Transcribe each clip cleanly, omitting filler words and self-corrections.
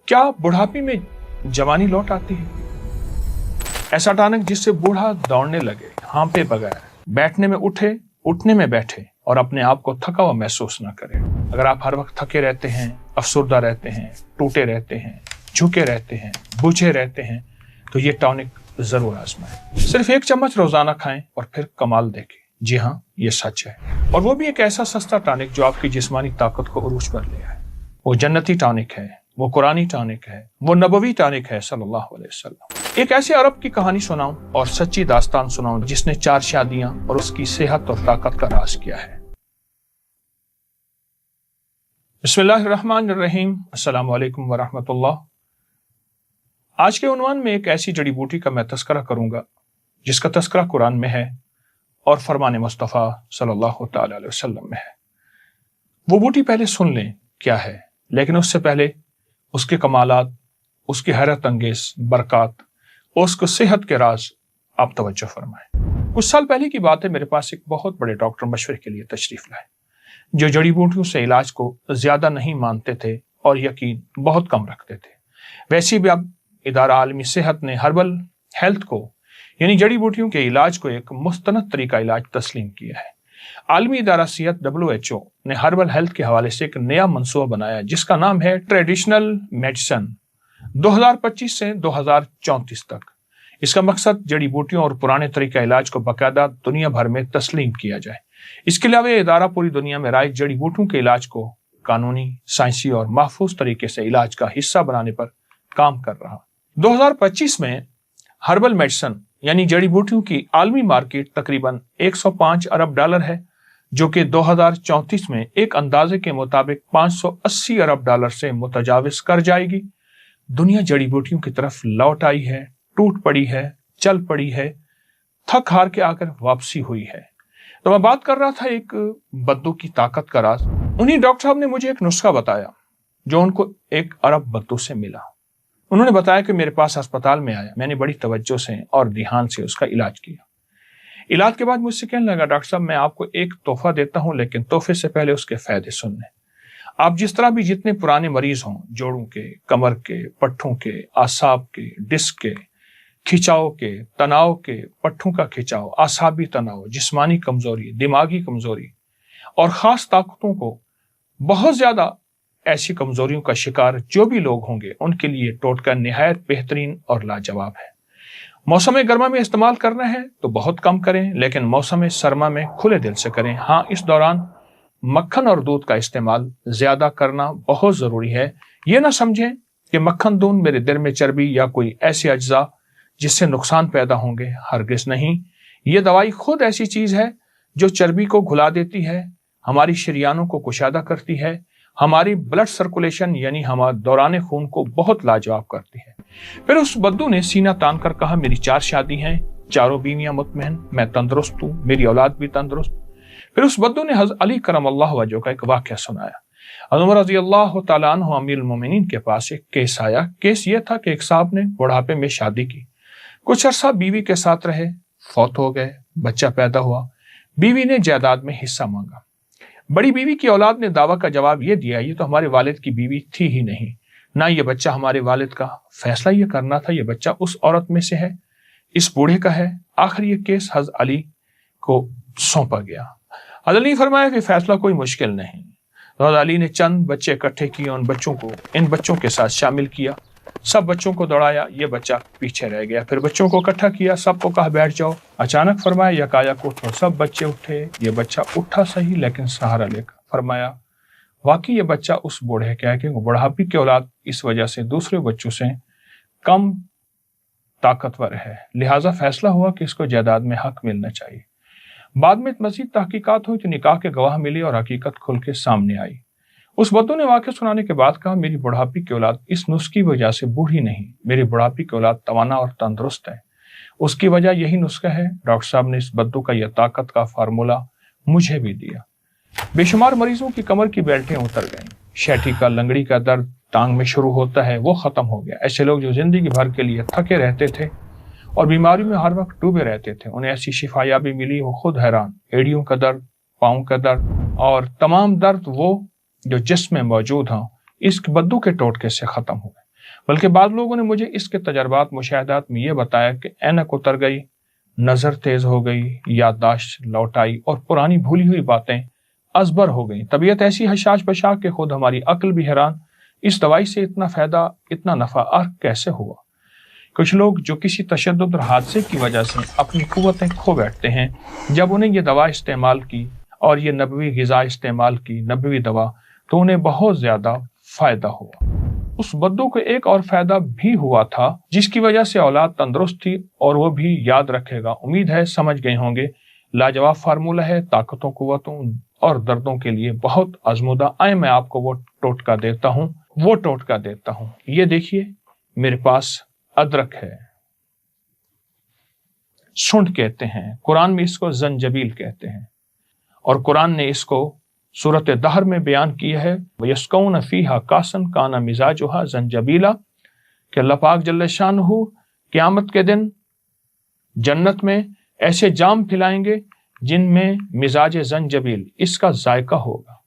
क्या बुढ़ापे में जवानी लौट आती है? ऐसा टॉनिक जिससे बूढ़ा दौड़ने लगे, हाँपे बगैर, बैठने में उठे, उठने में बैठे और अपने आप को थका हुआ महसूस ना करे। अगर आप हर वक्त थके रहते हैं, अफसरदा रहते हैं, टूटे रहते हैं, झुके रहते हैं, बुझे रहते हैं, तो ये टॉनिक जरूर आजमाएं। सिर्फ 1 चम्मच रोजाना खाएं और फिर कमाल देखें। जी हाँ, ये सच है। और वो भी एक ऐसा सस्ता टॉनिक जो आपकी जिस्मानी ताकत को उरूज पर ले आए। वो जन्नती टॉनिक है, वो कुरानी टॉनिक है, वो नबवी टॉनिक है सल्लल्लाहु अलैहि वसल्लम। एक ऐसे अरब की कहानी सुनाऊं और सच्ची दास्तान सुनाऊं जिसने 4 शादियां और उसकी सेहत और ताकत का राज किया है। बिस्मिल्लाहिर्रहमानिर्रहीम, अस्सलामु अलैकुम वरहमतुल्लाह। आज के उन्वान में एक ऐसी जड़ी बूटी का मैं तस्करा करूंगा जिसका तस्करा कुरान में है और फरमान मुस्तफ़ा सल्लल्लाहु तआला अलैहि वसल्लम में है। वो बूटी पहले सुन लें क्या है, लेकिन उससे पहले उसके कमालात, उसकी हैरत अंगेज बरक़ात और उसको सेहत के राज आप तवज्जो फरमाएं। कुछ साल पहले की बात है, मेरे पास एक बहुत बड़े डॉक्टर मशवरे के लिए तशरीफ लाए जो जड़ी बूटियों से इलाज को ज्यादा नहीं मानते थे और यकीन बहुत कम रखते थे। वैसे भी अब इदारा आलमी सेहत ने हर्बल हेल्थ को यानी जड़ी बूटियों के इलाज को एक मुस्तनद तरीका इलाज तस्लीम किया है। आलमी इदारा सेहत WHO ने हर्बल हेल्थ के हवाले से एक नया मंसूबा बनाया जिसका नाम है ट्रेडिशनल मेडिसिन 2025 से 2034 तक। इसका मकसद जड़ी बूटियों और पुराने तरीका इलाज को बाकायदा दुनिया भर में तस्लीम किया जाए। इसके अलावा यह इदारा पूरी दुनिया में राइज जड़ी बूटियों के इलाज को कानूनी, साइंसी और महफूज तरीके से इलाज का हिस्सा बनाने पर काम कर रहा। 2025 में हर्बल मेडिसिन यानी जड़ी बूटियों की आलमी मार्केट तकरीबन 105 अरब डॉलर है, जो कि 2034 में एक अंदाजे के मुताबिक 580 अरब डॉलर से मुतजाविज कर जाएगी। दुनिया जड़ी बूटियों की तरफ लौट आई है, टूट पड़ी है, चल पड़ी है, थक हार के आकर वापसी हुई है। तो मैं बात कर रहा था एक बद्दू की ताकत का राज। उन्हीं डॉक्टर साहब ने मुझे एक नुस्खा बताया जो उनको एक अरब बद्दू से मिला। उन्होंने बताया कि मेरे पास अस्पताल में आया, मैंने बड़ी तवज्जो से और ध्यान से उसका इलाज किया। इलाज के बाद मुझसे कहने लगा, डॉक्टर साहब मैं आपको एक तोहफा देता हूं, लेकिन तोहफे से पहले उसके फायदे सुन लें। आप जिस तरह भी जितने पुराने मरीज हों, जोड़ों के, कमर के, पट्ठों के, आसाब के, डिस्क के, खिंचाव के, तनाव के, पट्ठों का खिंचाव, आसाबी तनाव, जिस्मानी कमजोरी, दिमागी कमजोरी और खास ताकतों को, बहुत ज्यादा ऐसी कमजोरियों का शिकार जो भी लोग होंगे उनके लिए टोटका निहायत बेहतरीन और लाजवाब है। मौसम गर्मा में इस्तेमाल करना है तो बहुत कम करें, लेकिन मौसम सरमा में खुले दिल से करें। हाँ, इस दौरान मक्खन और दूध का इस्तेमाल ज्यादा करना बहुत जरूरी है। ये ना समझें कि मक्खन दूध मेरे दिल में चर्बी या कोई ऐसे अज्जा जिससे नुकसान पैदा होंगे, हरगिज नहीं। ये दवाई खुद ऐसी चीज है जो चर्बी को घुला देती है, हमारी शरियानों को कुशादा करती है, हमारी ब्लड सर्कुलेशन यानी हमारे दौरान खून को बहुत लाजवाब करती है। फिर उस बद्दू ने सीना तान कर कहा, मेरी 4 शादी हैं, चारों बीवियां मुतमईन, मैं तंदुरुस्त हूँ, मेरी औलाद भी तंदुरुस्त। फिर उस बद्दू ने हज़रत अली करमल्लाहु वजहहू का एक वाक़या सुनाया। हज़रत उमर रज़ियल्लाहु तआला अन्हु अमीरुल मोमिनीन के पास एक केस आया। केस ये था कि एक साहब ने बुढ़ापे में शादी की, कुछ अरसा बीवी के साथ रहे, फौत हो गए, बच्चा पैदा हुआ, बीवी ने जायदाद में हिस्सा मांगा। बड़ी बीवी की औलाद ने दावा का जवाब ये दिया, ये तो हमारे वालिद की बीवी थी ही नहीं, ना ये बच्चा हमारे वालिद का, फैसला ये करना था ये बच्चा उस औरत में से है, इस बूढ़े का है। आखिर ये केस हज़रत अली को सौंपा गया। हज़रत अली ने फरमाया कि फैसला कोई मुश्किल नहीं। हज़रत अली ने चंद बच्चे इकट्ठे किए, उन बच्चों को इन बच्चों के साथ शामिल किया, सब बच्चों को दौड़ाया, ये बच्चा पीछे रह गया। फिर बच्चों को इकट्ठा किया, सबको कहा बैठ जाओ। अचानक फरमाया यकाया को उठो, सब बच्चे उठे। ये बच्चा उठा सही लेकिन सहारा लेकर। फरमाया वाकई ये बच्चा उस बूढ़े का है कि बुढ़ापे की औलाद इस वजह से दूसरे बच्चों से कम ताकतवर है, लिहाजा फैसला हुआ कि इसको जायदाद में हक मिलना चाहिए। बाद में मजीद तहकीकात हुई तो निकाह के गवाह मिले और हकीकत खुल के सामने आई। उस बद्दू ने वाक़या सुनाने के बाद कहा, मेरी बुढ़ापे की औलाद इस नुस्खे की वजह से बूढ़ी नहीं, मेरी बुढ़ापे की औलाद तवाना और तंदुरुस्त है। उसकी वजह यही नुस्खा है। डॉक्टर साहब ने इस बद्दू का यह ताकत का फार्मूला मुझे भी दिया। बेशुमार मरीजों की कमर की बेल्टें उतर गईं, शैठी का, लंगड़ी का दर्द टांग में शुरू होता है वो खत्म हो गया। ऐसे लोग जो जिंदगी भर के लिए थके रहते थे और बीमारियों में हर वक्त डूबे रहते थे, उन्हें ऐसी शिफायाबी मिली, वो खुद हैरान। एड़ियों का दर्द, पाँव का दर्द और तमाम दर्द वो जो जिस्म में मौजूद हों, इस बद्दू के टोटके से खत्म हुए। बल्कि बाद लोगों ने मुझे इसके तजर्बात मुशाहदात में ये बताया कि ऐनक उतर गई, नज़र तेज हो गई, याददाश्त लौट आई और पुरानी भूली हुई बातें अजबर हो गई। तबीयत ऐसी हशाश बशाक कि खुद हमारी अक्ल भी हैरान, इस दवाई से इतना फायदा, इतना नफा कैसे हुआ। कुछ लोग जो किसी तशद्दुद और हादसे की वजह से अपनी कुव्वतें खो बैठते हैं, जब उन्हें ये दवा इस्तेमाल की और ये नबवी ग़िज़ा इस्तेमाल की, नबवी दवा, तो उन्हें बहुत ज़्यादा फ़ायदा हुआ। उस बद्दू को एक और फ़ायदा भी हुआ था जिसकी वजह से औलाद तंदुरुस्त थी, और वो भी याद रखेगा। उम्मीद है समझ गए होंगे। लाजवाब फार्मूला है ताकतों, कुव्वतों और दर्दों के लिए बहुत आजमूदा। आए मैं आपको वो टोटका देता हूँ। ये देखिए मेरे पास अदरक है, सुंठ कहते हैं, कुरान में इसको जंजबील कहते हैं, और कुरान ने इसको सूरत दहर में बयान किया है, वयस्कौन फीहा कासन काना मिजाजुहा जंजबीला, कि अल्लाह पाक जल्ल शानहू क़यामत के दिन जन्नत में ऐसे जाम पिलाएंगे जिनमें मिजाज जंजबील, इसका जायका होगा।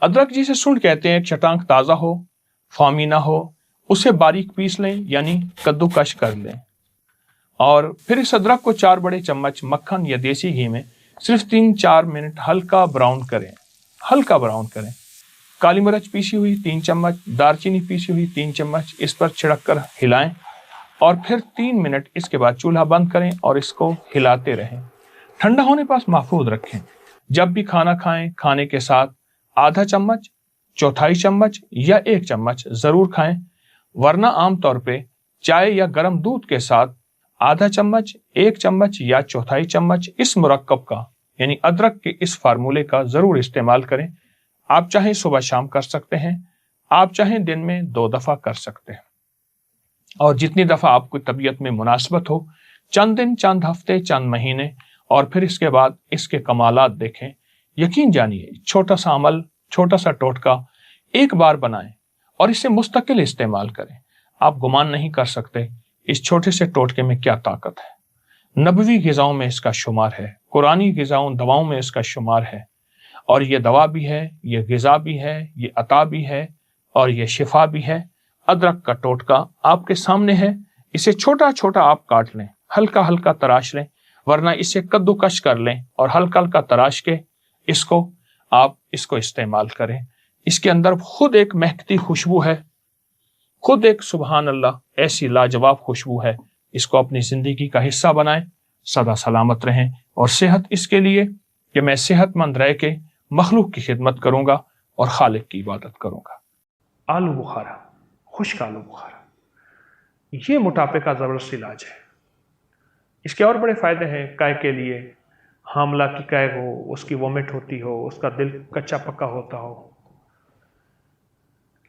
अदरक जिसे सुंठ कहते हैं, एक चटांक ताज़ा हो, फामी ना हो, उसे बारीक पीस लें, यानी कद्दूकश कर लें, और फिर इस अदरक को 4 बड़े चम्मच मक्खन या देसी घी में सिर्फ 3-4 मिनट हल्का ब्राउन करें। काली मिर्च पीसी हुई 3 चम्मच, दालचीनी पीसी हुई 3 चम्मच, इस पर छिड़क कर हिलाएं, और फिर 3 मिनट इसके बाद चूल्हा बंद करें और इसको हिलाते रहें। ठंडा होने पास महफूज रखें। जब भी खाना खाएं, खाने के साथ आधा चम्मच, चौथाई चम्मच या 1 चम्मच जरूर खाएं, वरना आमतौर पे चाय या गर्म दूध के साथ आधा चम्मच, 1 चम्मच या चौथाई चम्मच इस मुरक्कब का, यानी अदरक के इस फार्मूले का जरूर इस्तेमाल करें। आप चाहें सुबह शाम कर सकते हैं, आप चाहें दिन में 2 दफा कर सकते हैं, और जितनी दफा आपको तबीयत में मुनासबत हो, चंद दिन, चंद हफ्ते, चंद महीने, और फिर इसके बाद इसके कमालात देखें। यकीन जानिए, छोटा सा अमल, छोटा सा टोटका एक बार बनाएं और इसे मुस्तकिल इस्तेमाल करें। आप गुमान नहीं कर सकते इस छोटे से टोटके में क्या ताकत है। नबवी ग़िज़ाओं में इसका शुमार है, कुरानी ग़िज़ाओं, दवाओं में इसका शुमार है, और ये दवा भी है, ये ग़िज़ा भी है, ये अता भी है, और ये शिफा भी है। अदरक का टोटका आपके सामने है, इसे छोटा छोटा आप काट लें, हल्का हल्का तराश लें, वरना इसे कद्दूकश कर लें और हल्का हल्का तराश के इसको इस्तेमाल करें। इसके अंदर खुद एक महकती खुशबू है, खुद एक सुबहान अल्लाह ऐसी लाजवाब खुशबू है। इसको अपनी जिंदगी का हिस्सा बनाएं, सदा सलामत रहें, और सेहत इसके लिए कि मैं सेहतमंद रह के मखलूक की खिदमत करूंगा और खालिक की इबादत करूंगा। आलू बुखारा, खुश्क आलू बुखारा, ये मोटापे का ज़बरदस्त इलाज है। इसके और बड़े फ़ायदे हैं। काय के लिए, हामला की काय हो, उसकी वोमिट होती हो, उसका दिल कच्चा पक्का होता हो,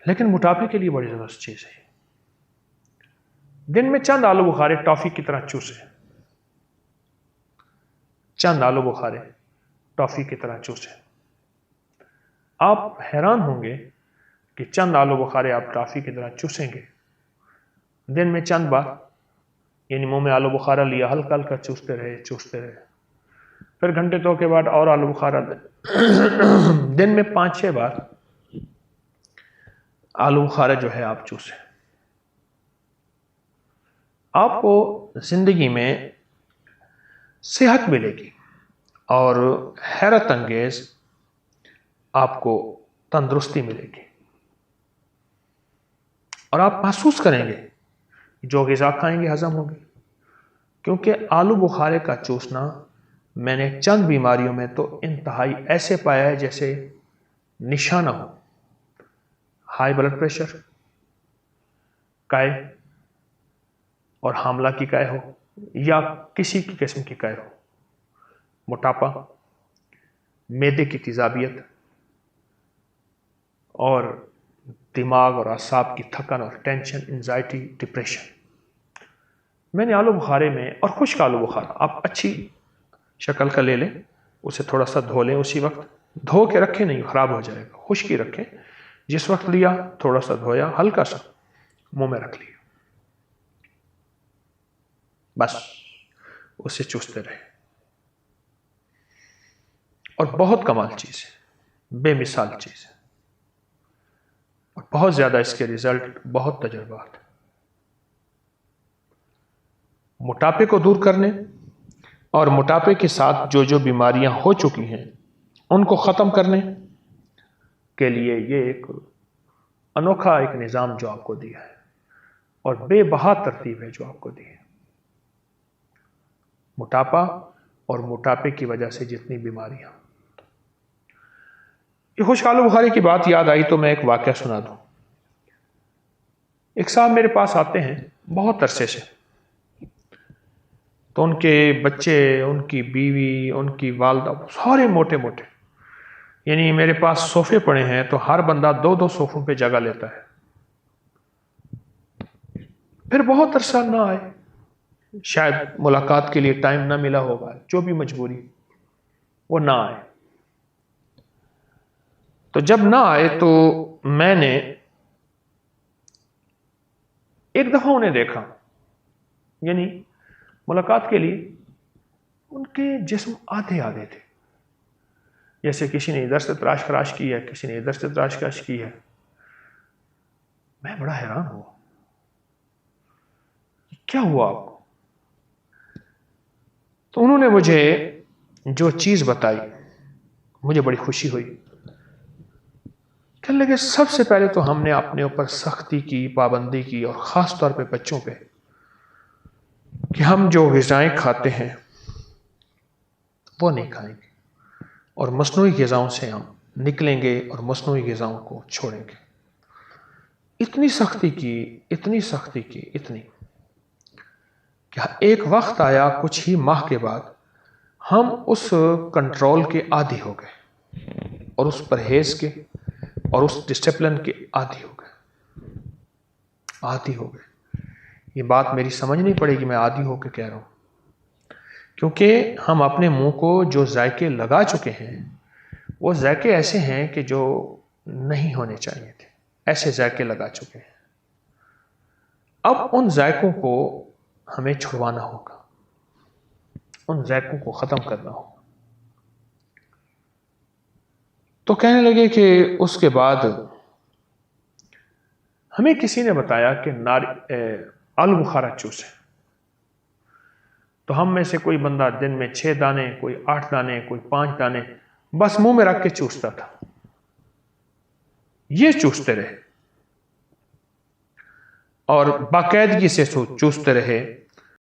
लेकिन मोटापे के लिए बड़ी ज़बरदस्त चीज़ है। दिन में चंद आलू बुखारे टॉफ़ी की तरह चूसें, चंद आलू बुखारे टॉफ़ी की तरह चूसें। आप हैरान होंगे कि चंद आलू बुखारे आप टॉफ़ी की तरह चूसेंगे दिन में चंद बार, यानी मुंह में आलू बुखारा लिया, हल्का हल्का चूसते रहे, फिर घंटे 2 के बाद और आलू बुखारा दिन में 5-6 बार आलू बुखारा जो है आप चूसें। आपको जिंदगी में सेहत मिलेगी और हैरत अंगेज आपको तंदुरुस्ती मिलेगी, और आप महसूस करेंगे जो ग़िज़ा खाएंगे हजम होगी। क्योंकि आलू बुखारे का चूसना मैंने चंद बीमारियों में तो इंतहाई ऐसे पाया है जैसे निशाना हो। हाई ब्लड प्रेशर, काय और हामला की काय हो, या किसी की किस्म की काय हो, मोटापा, मैदे की तेज़ाबियत, और दिमाग और असाब की थकन और टेंशन, एंजाइटी, डिप्रेशन। मैंने आलू बुखारे में, और खुश्क आलू बुखारा आप अच्छी शक्ल का ले लें, उसे थोड़ा सा धो लें, उसी वक्त धो के रखें नहीं, ख़राब हो जाएगा, खुश्की रखें। जिस वक्त लिया थोड़ा सा धोया, हल्का सा मुंह में रख लिया, बस उसे चूसते रहे। और बहुत कमाल चीज़ है, बेमिसाल चीज़ है। اور بہت زیادہ اس کے رزلٹ، بہت تجربات۔ موٹاپے کو دور کرنے اور موٹاپے کے ساتھ جو جو بیماریاں ہو چکی ہیں ان کو ختم کرنے کے لیے یہ ایک انوکھا ایک نظام جو آپ کو دیا ہے، اور بے بہا ترتیب ہے جو آپ کو دی ہے۔ موٹاپا اور موٹاپے کی وجہ سے جتنی بیماریاں۔ یہ خوشحال بخاری کی بات یاد آئی تو میں ایک واقعہ سنا دوں۔ ایک صاحب میرے پاس آتے ہیں بہت عرصے سے، تو ان کے بچے، ان کی بیوی، ان کی والدہ سارے موٹے موٹے، یعنی میرے پاس صوفے پڑے ہیں تو ہر بندہ 2-2 صوفوں پہ جگہ لیتا ہے۔ پھر بہت عرصہ نہ آئے، شاید ملاقات کے لیے ٹائم نہ ملا ہوگا، جو بھی مجبوری، وہ نہ آئے۔ تو جب نہ آئے تو میں نے ایک دفعہ انہیں دیکھا، یعنی ملاقات کے لیے ان کے جسم آدھے آدھے تھے، جیسے کسی نے ادھر سے تراش خراش کی ہے، کسی نے ادھر سے تراش خراش کی ہے۔ میں بڑا حیران ہوا، کیا ہوا آپ کو؟ تو انہوں نے مجھے جو چیز بتائی مجھے بڑی خوشی ہوئی۔ کہنے لگے سب سے پہلے تو ہم نے اپنے اوپر سختی کی، پابندی کی، اور خاص طور پہ بچوں پہ، کہ ہم جو غذائیں کھاتے ہیں وہ نہیں کھائیں گے، اور مصنوعی غذاؤں سے ہم نکلیں گے اور مصنوعی غذاؤں کو چھوڑیں گے۔ اتنی سختی کی، اتنی سختی کی، اتنی کہ ایک وقت آیا کچھ ہی ماہ کے بعد ہم اس کنٹرول کے عادی ہو گئے، اور اس پرہیز کے اور اس ڈسپلن کے عادی ہو گئے، عادی ہو گئے۔ یہ بات میری سمجھ نہیں پڑے گی، میں عادی ہو کے کہہ رہا ہوں، کیونکہ ہم اپنے منہ کو جو ذائقے لگا چکے ہیں وہ ذائقے ایسے ہیں کہ جو نہیں ہونے چاہیے تھے، ایسے ذائقے لگا چکے ہیں۔ اب ان ذائقوں کو ہمیں چھڑوانا ہوگا، ان ذائقوں کو ختم کرنا ہوگا۔ تو کہنے لگے کہ اس کے بعد ہمیں کسی نے بتایا کہ آلو بخارا چوسے، تو ہم میں سے کوئی بندہ دن میں 6 دانے، کوئی 8 دانے، کوئی 5 دانے بس منہ میں رکھ کے چوستا تھا۔ یہ چوستے رہے اور باقاعدگی سے چوستے رہے،